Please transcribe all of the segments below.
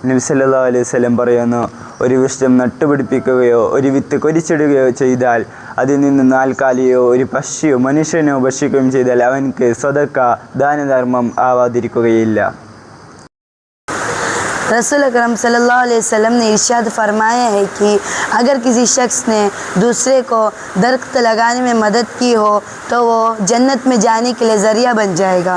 നബി സല്ലല്ലാഹു അലൈഹി വസല്ലം പറയുന്നു, ഒരു വൃക്ഷം നട്ടുപിടിപ്പിക്കുകയോ ഒരു വിത്ത് കൊരിച്ചിടുകയോ ചെയ്താൽ അതിൽ നിന്ന് നാൽക്കാലിയോ ഒരു പക്ഷിയോ മനുഷ്യനോ ഭക്ഷിക്കുകയും ചെയ്താൽ അവൻക്ക് സ്വതക്ക ദാനധർമ്മം ആവാതിരിക്കുകയില്ല. रसूल अकरम सल्लल्लाहु अलैहि वसल्लम ने इरशाद फरमाया है कि अगर किसी शख्स ने दूसरे को दरख्त लगाने में मदद की हो तो वो जन्नत में जाने के लिए ज़रिया बन जाएगा.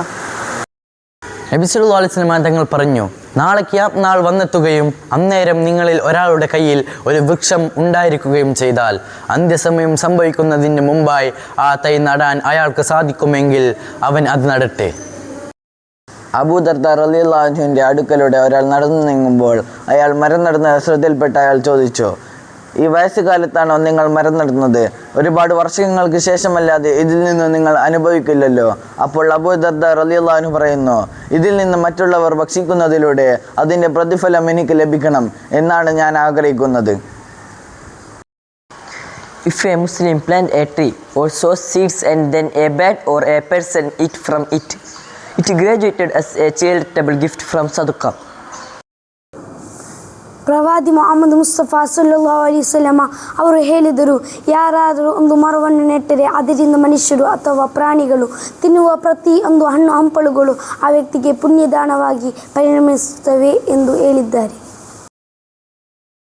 നബി സല്ലല്ലാഹു അലൈഹി വസല്ലം തങ്ങൾ പറഞ്ഞു, നാളെ ഖിയാമത്ത് നാൾ വന്നെത്തുകയും അന്നേരം നിങ്ങളിൽ ഒരാളുടെ കയ്യിൽ ഒരു വൃക്ഷം ഉണ്ടായിരിക്കുകയും ചെയ്താൽ അന്ത്യസമയം സംഭവിക്കുന്നതിന് മുമ്പായി ആ തൈ നടാൻ അയാൾക്ക് സാധിക്കുമെങ്കിൽ അവൻ അത് നടട്ടെ. അബൂ ദർദ റളിയല്ലാഹു അൻഹുവിൻ്റെ അടുക്കലൂടെ ഒരാൾ നടന്നു നീങ്ങുമ്പോൾ അയാൾ മരം നടുന്ന ശ്രദ്ധയിൽപ്പെട്ട അയാൾ ചോദിച്ചു, ഈ വയസ്സുകാലത്താണോ നിങ്ങൾ മരം നടുന്നത്? ഒരുപാട് വർഷങ്ങൾക്ക് ശേഷമല്ലാതെ ഇതിൽ നിന്ന് നിങ്ങൾ അനുഭവിക്കില്ലല്ലോ. അപ്പോൾ അബൂ ദർദ റളിയല്ലാഹു അൻഹു പറയുന്നു, ഇതിൽ നിന്ന് മറ്റുള്ളവർ ഭക്ഷിക്കുന്നതിലൂടെ അതിൻ്റെ പ്രതിഫലം എനിക്ക് ലഭിക്കണം എന്നാണ് ഞാൻ ആഗ്രഹിക്കുന്നത്. If a Muslim plant a tree or sows seeds and then a bird or a person eat from it, it graduated as a charitable gift from Sadaqah. ಪ್ರವಾದಿ ಮೊಹಮ್ಮದ್ ಮುಸ್ತಫಾ ಸಲ್ಲಲ್ಲಾಹು ಅಲೈಹಿ ವಸಲ್ಲಮ ಅವರು ಹೇಳಿದರು, ಯಾರಾದರೂ ಒಂದು ಮರವನ್ನು ನೆಟ್ಟರೆ ಅದರಿಂದ ಮನುಷ್ಯರು ಅಥವಾ ಪ್ರಾಣಿಗಳು ತಿನ್ನುವ ಪ್ರತಿಯೊಂದು ಹಣ್ಣು ಹಂಪಲುಗಳು ಆ ವ್ಯಕ್ತಿಗೆ ಪುಣ್ಯದಾನವಾಗಿ ಪರಿಣಮಿಸುತ್ತವೆ ಎಂದು ಹೇಳಿದ್ದಾರೆ.